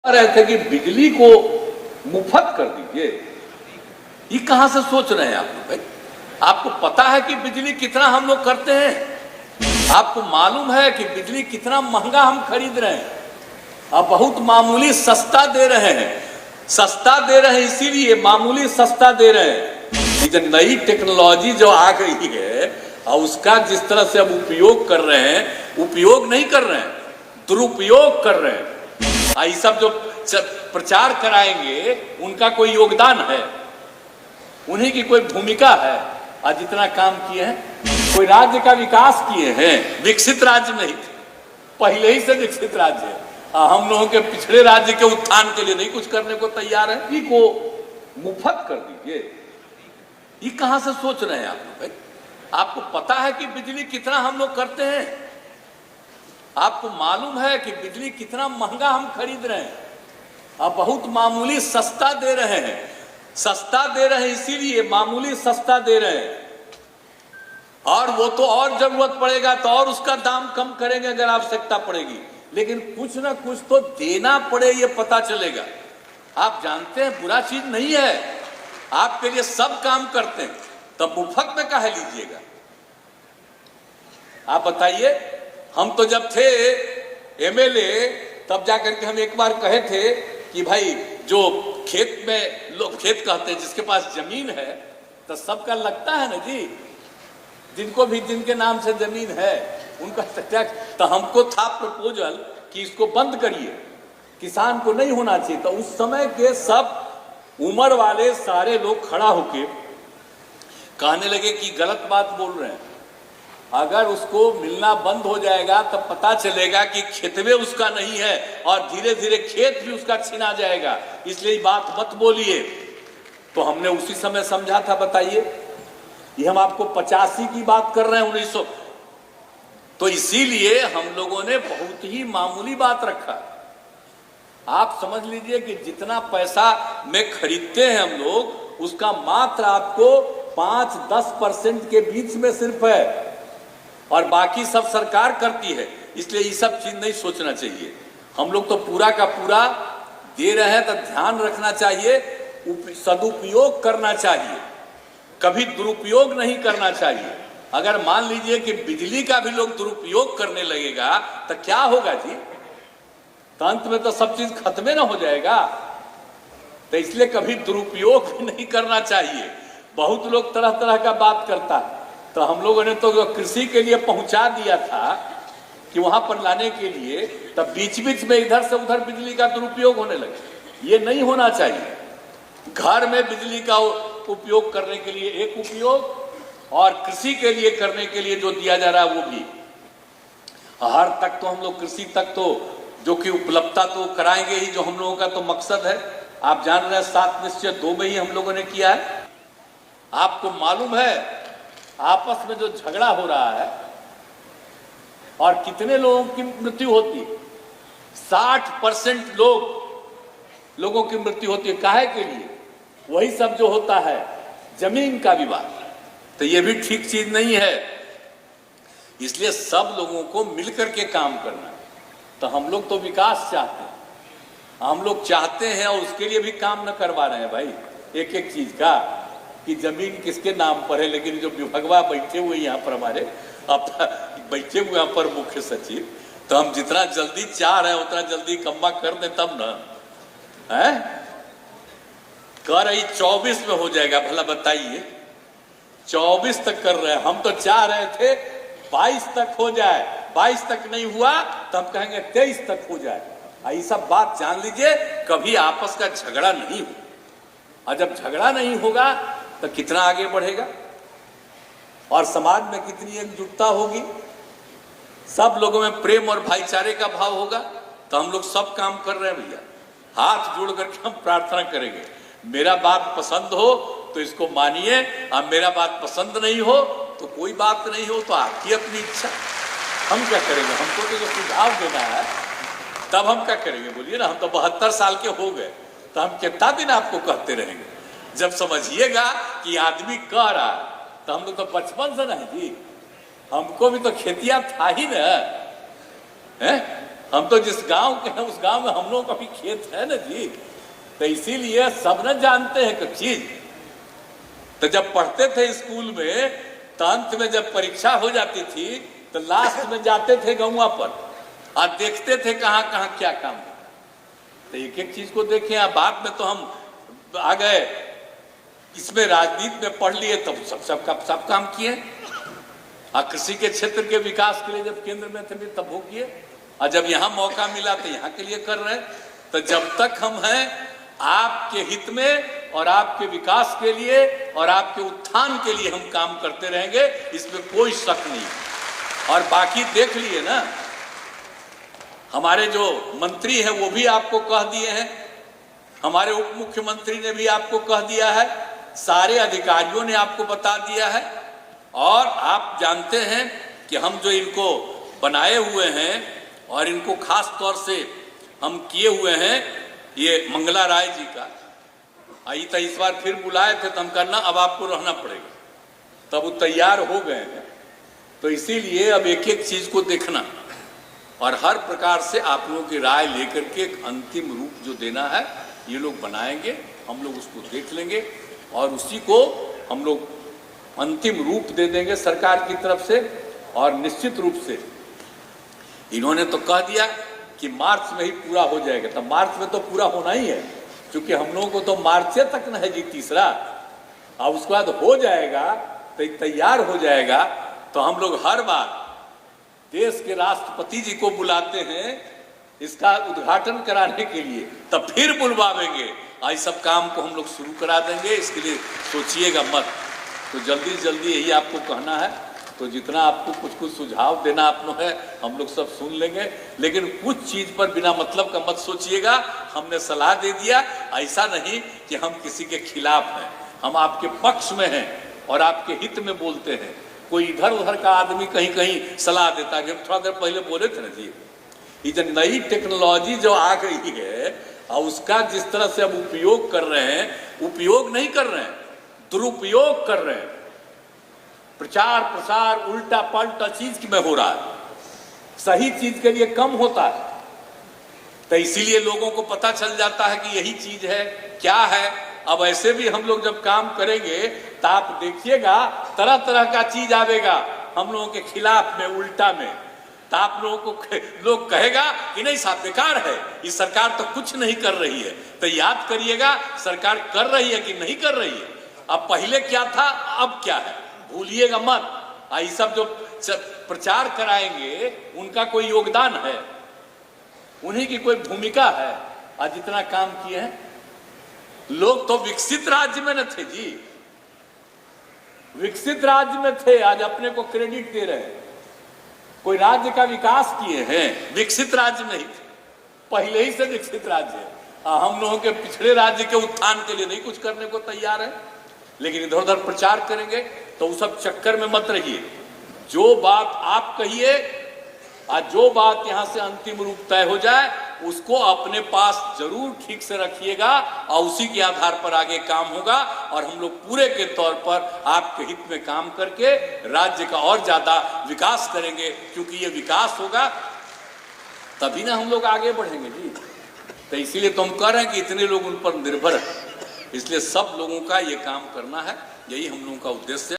रहे थे कि बिजली को मुफ्त कर दीजिए। ये कहां से सोच रहे हैं आप लोग भाई? आपको पता है कि बिजली कितना हम लोग करते हैं? आपको मालूम है कि बिजली कितना महंगा हम खरीद रहे हैं? अब बहुत मामूली सस्ता दे रहे हैं। सस्ता दे रहे हैं इसीलिए मामूली सस्ता दे रहे हैं। ये जो नई टेक्नोलॉजी जो आ गई है और उसका जिस तरह से अब उपयोग कर रहे हैं, उपयोग नहीं कर रहे हैं, दुरुपयोग कर रहे हैं। ये सब जो प्रचार कराएंगे उनका कोई योगदान है? उन्हीं की कोई भूमिका है? आज जितना काम किए हैं, कोई राज्य का विकास किए हैं? विकसित राज्य नहीं, पहले ही से विकसित राज्य है। हम लोगों के पिछड़े राज्य के उत्थान के लिए नहीं कुछ करने को तैयार है। बिजली को मुफ्त कर दीजिए। ये कहां से सोच रहे हैं आप लोग भाई? आपको पता है कि बिजली कितना हम लोग करते हैं? आपको मालूम है कि बिजली कितना महंगा हम खरीद रहे हैं? अब बहुत मामूली सस्ता दे रहे हैं। सस्ता दे रहे हैं इसीलिए मामूली सस्ता दे रहे हैं। और वो तो और जरूरत पड़ेगा तो और उसका दाम कम करेंगे अगर आवश्यकता पड़ेगी, लेकिन कुछ ना कुछ तो देना पड़े ये पता चलेगा। आप जानते हैं बुरा चीज नहीं है, आपके लिए सब काम करते हैं, तब मुफ्त में काहे लीजिएगा? आप बताइए। हम तो जब थे एमएलए तब जाकर के हम एक बार कहे थे कि भाई जो खेत में लोग खेत कहते हैं, जिसके पास जमीन है तो सबका लगता है ना जी, जिनको भी जिनके नाम से जमीन है उनका टैक्स। तो हमको था प्रपोजल कि इसको बंद करिए, किसान को नहीं होना चाहिए। तो उस समय के सब उम्र वाले सारे लोग खड़ा होके कहने लगे कि गलत बात बोल रहे हैं, अगर उसको मिलना बंद हो जाएगा तब पता चलेगा कि खेतवे उसका नहीं है और धीरे धीरे खेत भी उसका छीना जाएगा, इसलिए बात मत बोलिए। तो हमने उसी समय समझा था। बताइए, ये हम आपको 85 की बात कर रहे हैं, 1900। तो इसीलिए हम लोगों ने बहुत ही मामूली बात रखा। आप समझ लीजिए कि जितना पैसा में खरीदते हैं हम लोग, उसका मात्र आपको 5-10% के बीच में सिर्फ है, और बाकी सब सरकार करती है। इसलिए ये सब चीज नहीं सोचना चाहिए। हम लोग तो पूरा का पूरा दे रहे हैं, तो ध्यान रखना चाहिए, सदुपयोग करना चाहिए, कभी दुरुपयोग नहीं करना चाहिए। अगर मान लीजिए कि बिजली का भी लोग दुरुपयोग करने लगेगा तो क्या होगा जी? तो अंत में तो सब चीज खत्म ना हो जाएगा। तो इसलिए कभी दुरुपयोग भी नहीं करना चाहिए। बहुत लोग तरह तरह का बात करता है। तो हम लोगों ने तो कृषि के लिए पहुंचा दिया था कि वहां पर लाने के लिए, तब बीच बीच में इधर से उधर बिजली का दुरुपयोग होने लगे। ये नहीं होना चाहिए। घर में बिजली का उपयोग करने के लिए एक उपयोग, और कृषि के लिए करने के लिए जो दिया जा रहा है वो भी। हर तक तो हम लोग कृषि तक तो जो कि उपलब्धता तो कराएंगे ही, जो हम लोगों का तो मकसद है। आप जान रहे हैं 7 निश्चय 2 में ही हम लोगों ने किया है। आपको मालूम है आपस में जो झगड़ा हो रहा है और कितने लोगों की मृत्यु होती है? 60% लोगों की मृत्यु होती है। काहे के लिए? वही सब जो होता है जमीन का विवाद। तो ये भी ठीक चीज नहीं है। इसलिए सब लोगों को मिलकर के काम करना है। तो हम लोग तो विकास चाहते हैं, हम लोग चाहते हैं, और उसके लिए भी काम न करवा रहे हैं भाई एक एक चीज का, कि जमीन किसके नाम पर है। लेकिन जो विभागवा बैठे हुए यहाँ पर हमारे बैठे हुए यहाँ पर मुख्य सचिव, तो हम जितना जल्दी चाह रहे हैं उतना जल्दी कम्मा कर दे तब ना है। कह रही 24 में हो जाएगा, भला बताइए। 24 तक कर रहे हैं, हम तो चाह रहे थे 22 तक हो जाए। 22 तक नहीं हुआ तो हम कहेंगे 23 तक हो जाए। ये सब बात जान लीजिए, कभी आपस का झगड़ा नहीं हो। और जब झगड़ा नहीं होगा तो कितना आगे बढ़ेगा और समाज में कितनी एकजुटता होगी, सब लोगों में प्रेम और भाईचारे का भाव होगा। तो हम लोग सब काम कर रहे हैं भैया, हाथ जोड़ करके हम प्रार्थना करेंगे। मेरा बात पसंद हो तो इसको मानिए, और मेरा बात पसंद नहीं हो तो कोई बात नहीं हो, तो आपकी अपनी इच्छा। हम क्या करेंगे? हमको तो जो सुझाव देना है तब हम क्या करेंगे? बोलिए ना। हम तो 72 साल के हो गए, तो हम कितना दिन आपको कहते रहेंगे? जब समझिएगा कि आदमी कह रहा है, तो हम लोग तो बचपन से नहीं जी, हमको भी तो खेतिया था ही ना, है? हम तो जिस गांव के हैं उस गांव में हम लोगों का भी खेत है ना जी, तो इसीलिए सब न जानते हैं कुछ चीज। तो जब पढ़ते थे स्कूल में तो अंत में जब परीक्षा हो जाती थी तो लास्ट में जाते थे गौवा पर और देखते थे कहाँ कहाँ क्या काम है। तो एक एक चीज को देखें। बाद में तो हम आ गए इसमें राजनीति में पढ़ लिए तब सब काम किए। कृषि के क्षेत्र के विकास के लिए जब केंद्र में थे तब वो किए, और जब यहाँ मौका मिला तो यहाँ के लिए कर रहे हैं। तो जब तक हम हैं आपके हित में और आपके विकास के लिए और आपके उत्थान के लिए हम काम करते रहेंगे, इसमें कोई शक नहीं। और बाकी देख लिए ना, हमारे जो मंत्री हैं वो भी आपको कह दिए हैं, हमारे उप मुख्यमंत्री ने भी आपको कह दिया है, सारे अधिकारियों ने आपको बता दिया है। और आप जानते हैं कि हम जो इनको बनाए हुए हैं और इनको खास तौर से हम किए हुए हैं, ये मंगला राय जी का आई तो इस बार फिर बुलाए थे तो हम करना अब आपको रहना पड़ेगा, तब वो तैयार हो गए हैं। तो इसीलिए अब एक एक चीज को देखना और हर प्रकार से आप लोगों की राय लेकर के एक अंतिम रूप जो देना है ये लोग बनाएंगे, हम लोग उसको देख लेंगे और उसी को हम लोग अंतिम रूप दे देंगे सरकार की तरफ से। और निश्चित रूप से इन्होंने तो कह दिया कि मार्च में ही पूरा हो जाएगा, तो मार्च में तो पूरा होना ही है, क्योंकि हम लोगों को तो मार्च तक न है जी तीसरा, अब उसके बाद हो जाएगा तो तैयार हो जाएगा। तो हम लोग हर बार देश के राष्ट्रपति जी को बुलाते हैं इसका उद्घाटन कराने के लिए, तब फिर बुलवाएंगे, आज सब काम को हम लोग शुरू करा देंगे। इसके लिए सोचिएगा मत। तो जल्दी जल्दी यही आपको कहना है। तो जितना आपको कुछ कुछ सुझाव देना आप लोग है हम लोग सब सुन लेंगे, लेकिन कुछ चीज पर बिना मतलब का मत सोचिएगा। हमने सलाह दे दिया, ऐसा नहीं कि हम किसी के खिलाफ हैं, हम आपके पक्ष में हैं और आपके हित में बोलते हैं। कोई इधर उधर का आदमी कहीं कहीं सलाह देता है। थोड़ा देर पहले बोले थे ना जी, ये जो नई टेक्नोलॉजी जो आ गई है और उसका जिस तरह से हम उपयोग कर रहे हैं, उपयोग नहीं कर रहे हैं, दुरुपयोग कर रहे हैं। प्रचार प्रसार उल्टा पलटा चीज में हो रहा है, सही चीज के लिए कम होता है। तो इसीलिए लोगों को पता चल जाता है कि यही चीज है क्या है। अब ऐसे भी हम लोग जब काम करेंगे तो आप देखिएगा तरह तरह का चीज आवेगा हम लोगों के खिलाफ में, उल्टा में। तो आप लोगों को लोग कहेगा कि नहीं साहब बेकार है, ये सरकार तो कुछ नहीं कर रही है। तो याद करिएगा सरकार कर रही है कि नहीं कर रही है। अब पहले क्या था अब क्या है, भूलिएगा मत। ये सब जो प्रचार कराएंगे उनका कोई योगदान है, उन्हीं की कोई भूमिका है। आज जितना काम किए हैं लोग तो विकसित राज्य में न थे जी, विकसित राज्य में थे, आज अपने को क्रेडिट दे रहे हैं। कोई राज्य का विकास किए हैं, विकसित राज्य में ही थे, पहले ही से विकसित राज्य है। हम लोगों के पिछड़े राज्य के उत्थान के लिए नहीं कुछ करने को तैयार है, लेकिन इधर उधर प्रचार करेंगे तो उस सब चक्कर में मत रहिए। जो बात आप कहिए और जो बात यहाँ से अंतिम रूप तय हो जाए उसको अपने पास जरूर ठीक से रखिएगा और उसी के आधार पर आगे काम होगा। और हम लोग पूरे के तौर पर आपके हित में काम करके राज्य का और ज्यादा विकास करेंगे, क्योंकि ये विकास होगा तभी ना हम लोग आगे बढ़ेंगे जी। तो इसीलिए तो हम कह रहे हैं कि इतने लोग उन पर निर्भर है, इसलिए सब लोगों का ये काम करना है, यही हम लोगों का उद्देश्य है।